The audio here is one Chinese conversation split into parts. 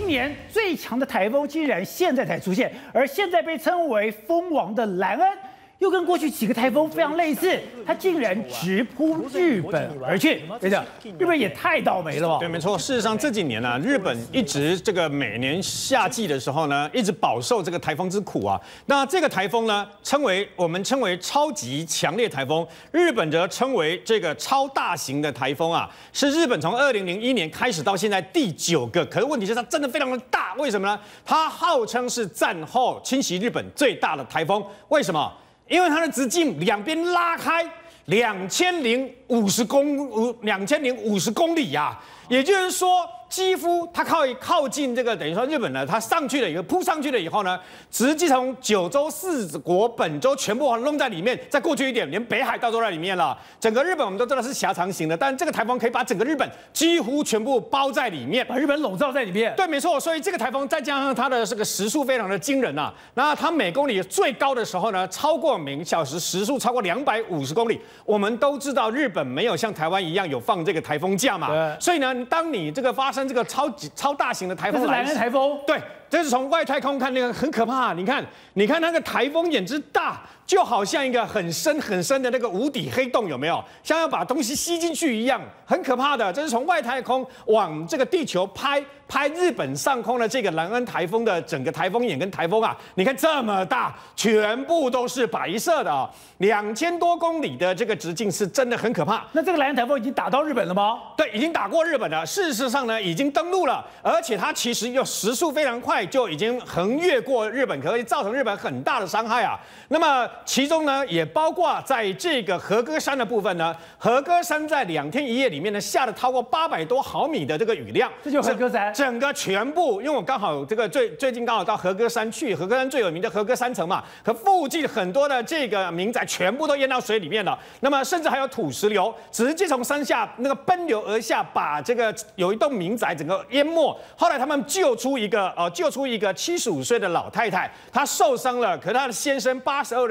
今年最强的台风竟然现在才出现，而现在被称为风王的兰恩，又跟过去几个台风非常类似，它竟然直扑日本而去。等等，日本也太倒霉了吧？对，没错。事实上这几年呢、日本一直每年夏季的时候呢，一直饱受这个台风之苦啊。那这个台风呢，我们称为超级强烈台风，日本则称为这个超大型的台风啊，是日本从2001年开始到现在第9个。可是问题是它真的非常的大，为什么呢？它号称是战后侵袭日本最大的台风，为什么？因为它的直径两边拉开2050公里呀、也就是说，几乎它靠近这个等于说日本呢，它上去了以后扑上去了以后呢，直接从九州4国本州全部弄在里面，再过去一点，连北海道都在里面了。整个日本我们都知道是狭长型的，但这个台风可以把整个日本几乎全部包在里面，把日本笼罩在里面。对，没错。所以这个台风再加上它的这个时速非常的惊人啊，那它每公里最高的时候呢，每小时时速超过250公里。我们都知道日本没有像台湾一样有放这个台风假嘛，所以呢，当你这个发生这个超大型的台风来，这是兰恩台风，对，这是从外太空看那个很可怕。你看那个台风眼之大，就好像一个很深的那个无底黑洞，有没有？像要把东西吸进去一样，很可怕的。这是从外太空往这个地球拍日本上空的这个兰恩台风的整个台风眼跟台风啊，你看这么大，全部都是白色的啊，2000多公里的这个直径是真的很可怕。那这个兰恩台风已经打到日本了吗？对，已经打过日本了。事实上呢，已经登陆了，而且它其实又时速非常快，就已经横越过日本，可以造成日本很大的伤害啊。那么其中呢，也包括在这个和歌山的部分呢，和歌山在2天1夜里面呢，下了超过800多毫米的这个雨量，这就是和歌山。整个全部，因为我刚好这个最近刚好到和歌山去，和歌山最有名的和歌山城嘛，和附近很多的这个民宅全部都淹到水里面了。那么甚至还有土石流直接从山下那个奔流而下，把这个有一栋民宅整个淹没。后来他们救出一个75岁的老太太，她受伤了，可她的先生82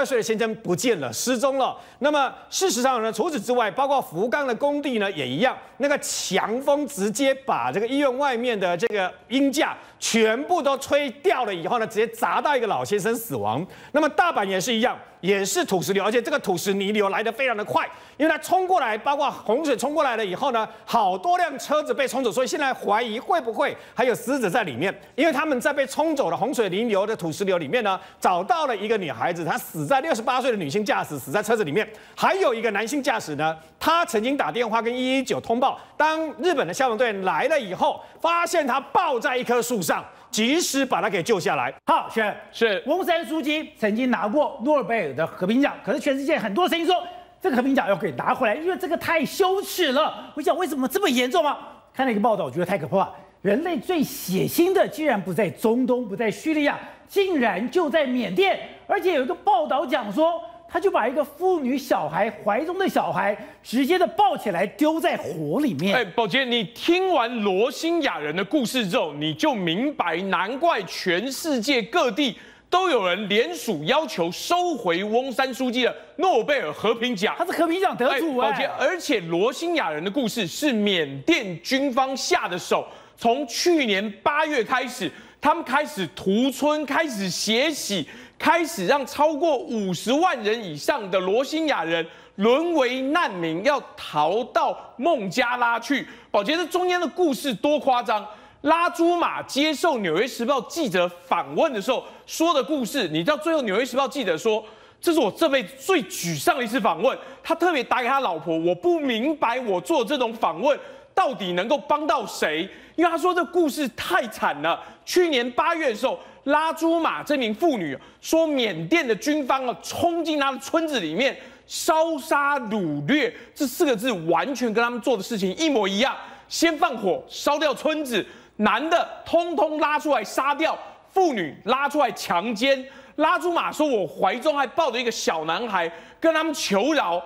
岁的先生不见了，失踪了。那么事实上呢，除此之外，包括福冈的工地呢也一样，那个强风直接把这个医院外面的这个鹰架全部都吹掉了以后呢，直接砸到一个老先生死亡。那么大阪也是一样，也是土石流，而且这个土石泥流来得非常的快，因为它冲过来，包括洪水冲过来了以后呢，好多辆车子被冲走，所以现在怀疑会不会还有死者在里面，因为他们在被冲走的洪水泥流的土石流里面呢，找到了一个女孩子，她死在68岁的女性驾驶死在车子里面，还有一个男性驾驶呢，他曾经打电话跟119通报，当日本的消防队员来了以后，发现他抱在一棵树上，及时把他给救下来。好，轩是翁山书记曾经拿过诺贝尔的和平奖，可是全世界很多声音说这个和平奖要给拿回来，因为这个太羞耻了。我想为什么这么严重啊？看了一个报道，我觉得太可怕了。人类最血腥的竟然不在中东，不在叙利亚，竟然就在缅甸，而且有一个报道讲说，他就把一个妇女小孩怀中的小孩直接的抱起来丢在火里面。宝杰，你听完罗兴亚人的故事之后，你就明白，难怪全世界各地都有人联署要求收回翁山书记的诺贝尔和平奖。他是和平奖得主宝杰，而且罗兴亚人的故事是缅甸军方下的手，从去年8月开始，他们开始屠村，开始血洗。开始让超过50万人以上的罗兴亚人沦为难民，要逃到孟加拉去。宝杰，这中间的故事多夸张！拉朱玛接受《纽约时报》记者访问的时候说的故事，你知道最后《纽约时报》记者说，这是我这辈子最沮丧的一次访问。他特别打给他老婆，我不明白我做这种访问到底能够帮到谁，因为他说这故事太惨了。去年8月的时候，拉朱玛这名妇女说，缅甸的军方冲进她的村子里面，烧杀掳掠这4个字完全跟他们做的事情一模一样。先放火烧掉村子，男的通通拉出来杀掉，妇女拉出来强奸。拉朱玛说，我怀中还抱着一个小男孩，跟他们求饶。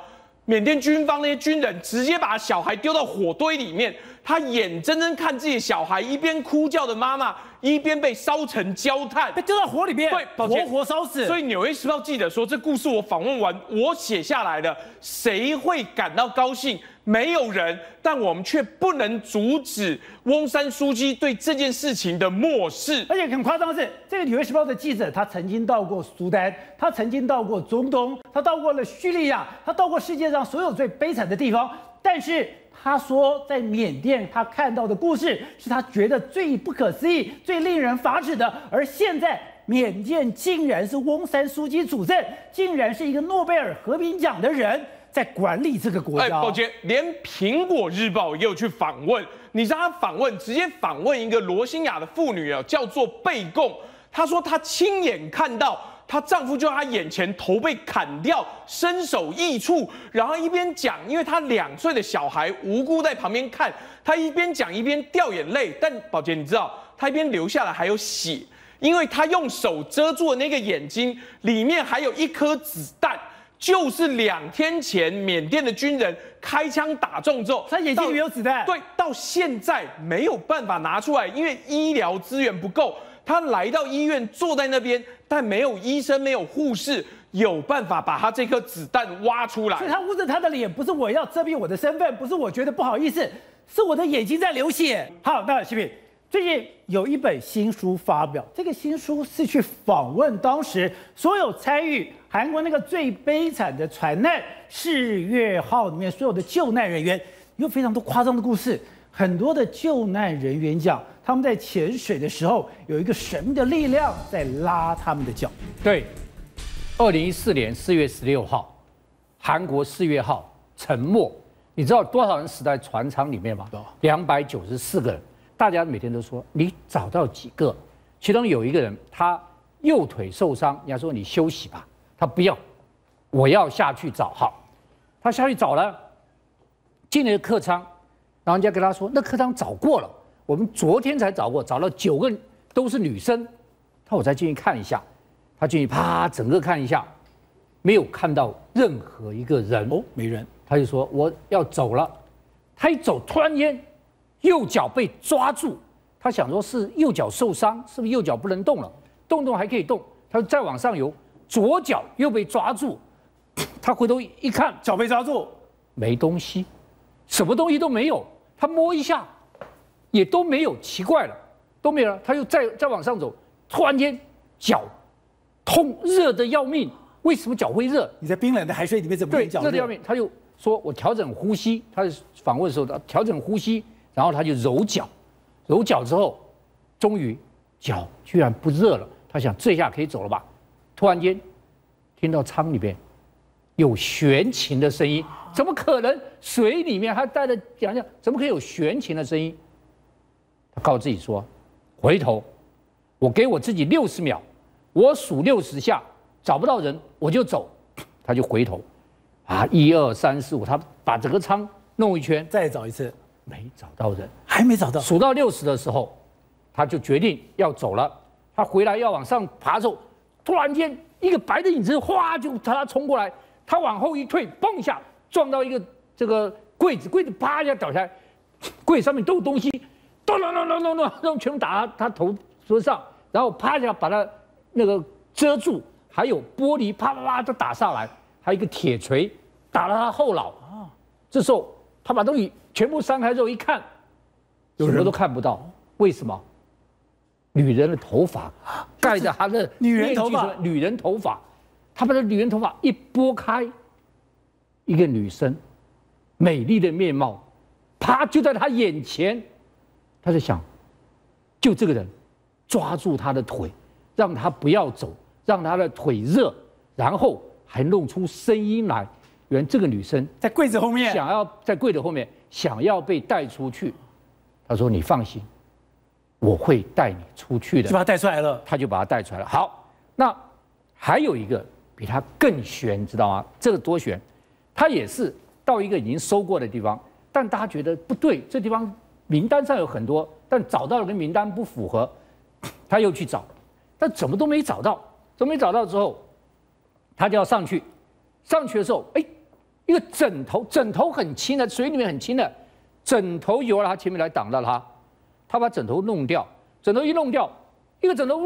缅甸军方那些军人直接把小孩丢到火堆里面，他眼睁睁看自己的小孩一边哭叫的妈妈，一边被烧成焦炭，被丢到火里面，对，活活烧死。所以《纽约时报》记者说，这故事我访问完，我写下来了，谁会感到高兴？没有人，但我们却不能阻止翁山书记对这件事情的漠视。而且很夸张的是，这个《纽约时报》的记者，他曾经到过苏丹，他曾经到过中东，他到过了叙利亚，他到过世界上所有最悲惨的地方。但是他说，在缅甸他看到的故事，是他觉得最不可思议、最令人发指的。而现在，缅甸竟然是翁山书记主政，竟然是一个诺贝尔和平奖的人在管理这个国家。宝杰，连《苹果日报》也有去访问，你知道他直接访问一个罗兴亚的妇女啊，叫做贝贡。她说她亲眼看到她丈夫就在她眼前头被砍掉，身首异处，然后一边讲，因为她2岁的小孩无辜在旁边看，她一边讲一边掉眼泪。但宝杰，你知道她一边流下来还有血，因为她用手遮住的那个眼睛里面还有1颗子弹。就是2天前缅甸的军人开枪打中之后，他眼睛里面有子弹。对，到现在没有办法拿出来，因为医疗资源不够。他来到医院坐在那边，但没有医生，没有护士有办法把他这颗子弹挖出来。所以他捂着他的脸，不是我要遮蔽我的身份，不是我觉得不好意思，是我的眼睛在流血。好，那西平最近有一本新书发表，这个新书是去访问当时所有参与韩国那个最悲惨的船难世越号里面所有的救难人员，有非常多夸张的故事。很多的救难人员讲，他们在潜水的时候有一个神秘的力量在拉他们的脚。对，2014年4月16号，韩国世越号沉没，你知道多少人死在船舱里面吗？294个人。大家每天都说你找到几个？其中有一个人，他右腿受伤，人家说你休息吧，他不要，我要下去找。好，他下去找了，进了客舱，然后人家跟他说，那客舱找过了，我们昨天才找过，找了9个都是女生。他说我再进去看一下，他进去啪整个看一下，没有看到任何一个人哦，没人。他就说我要走了，他一走，突然间右脚被抓住，他想说是右脚受伤，是不是右脚不能动了？动还可以动，他就再往上游，左脚又被抓住，他回头一看，脚被抓住，没东西，什么东西都没有，他摸一下也都没有，奇怪了，都没有了，他又再往上走，突然间脚痛，热得要命。为什么脚会热？你在冰冷的海水里面怎么会脚热？热得要命，他就说我调整呼吸，他访问的时候他调整呼吸。然后他就揉脚，揉脚之后，终于脚居然不热了。他想这下可以走了吧？突然间听到舱里边有弦琴的声音，怎么可能？水里面他带着讲，怎么可以有弦琴的声音？他告诉自己说：回头，我给我自己60秒，我数60下，找不到人我就走。他就回头，啊，1、2、3、4、5，他把整个舱弄一圈，再找一次。没找到人，还没找到。数到60的时候，他就决定要走了。他回来要往上爬的时候，突然间一个白的影子哗就他冲过来，他往后一退，嘣一下撞到一个这个柜子，柜子啪一下倒下来，柜子上面都有东西，咚，全部打他头上，然后啪一下把他那个遮住，还有玻璃啪啪啪都打上来，还有一个铁锤打了他后脑啊。这时候他把东西全部散开之后一看，什么都看不到。为什么？女人的头发盖着她的女人头发，女人头发，她把这女人头发一拨开，一个女生美丽的面貌，啪就在她眼前。她就想，就这个人抓住她的腿，让她不要走，让她的腿热，然后还弄出声音来。原来这个女生在柜子后面，想要在柜子后面想要被带出去。他说：“你放心，我会带你出去的。”就把他带出来了。他就把他带出来了。好，那还有一个比他更悬，知道吗？这个多悬，他也是到一个已经收过的地方，但大家觉得不对，这地方名单上有很多，但找到了跟名单不符合，他又去找，但怎么都没找到。怎么没找到之后，他就要上去。上去的时候，哎，一个枕头很轻的，水里面很轻的，枕头游到他前面来挡到他，他把枕头弄掉，枕头一弄掉，一个枕头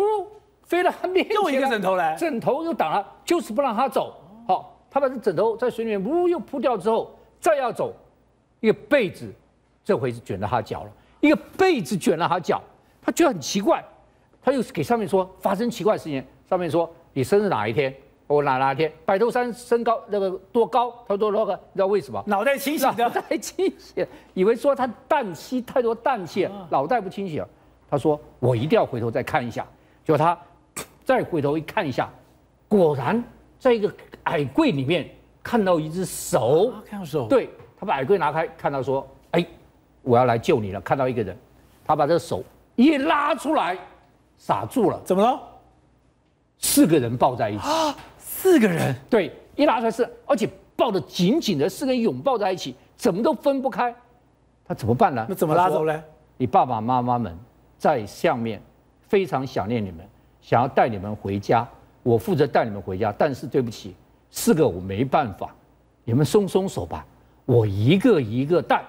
飞到他面前，又一个枕头来，枕头又挡了，就是不让他走。好，他把这枕头在水里面又扑掉之后，再要走，一个被子，这回是卷到他脚了，一个被子卷了他脚，他觉得很奇怪，他又给上面说发生奇怪的事情，上面说你生日哪一天？我哪一天？白头山身高那个多高？他多高？你知道为什么？脑袋清醒的，脑袋清醒，以为说他氮吸太多氮气，脑袋不清醒。他说我一定要回头再看一下。结果他再回头一看一下，果然在一个矮柜里面看到一只手，看到手，对，他把矮柜拿开，看到说，哎，我要来救你了。看到一个人，他把这个手一拉出来，傻住了。怎么了？4个人抱在一起啊？4个人，对，一拉出来是，而且抱得紧紧的，4个人拥抱在一起，怎么都分不开。他怎么办呢？那怎么拉走呢？你爸爸妈妈们在下面非常想念你们，想要带你们回家，我负责带你们回家，但是对不起，4个我没办法，你们松松手吧，我一个一个带。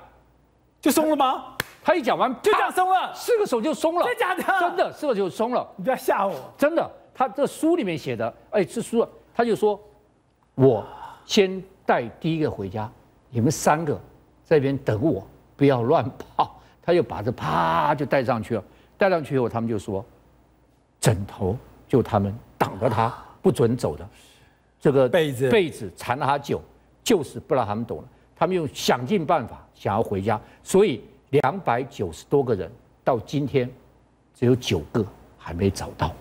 就松了吗？他一讲完，就这样松了，4个手就松了，真的假的？真的，4个就松了。你不要吓我，真的。他这书里面写的，哎，这书他就说，我先带第一个回家，你们3个在这边等我，不要乱跑。他就把这啪就带上去了，带上去以后，他们就说，枕头就他们挡着他不准走的，这个被子缠了他久，就是不让他们走了。他们用想尽办法想要回家，所以290多个人到今天只有9个还没找到。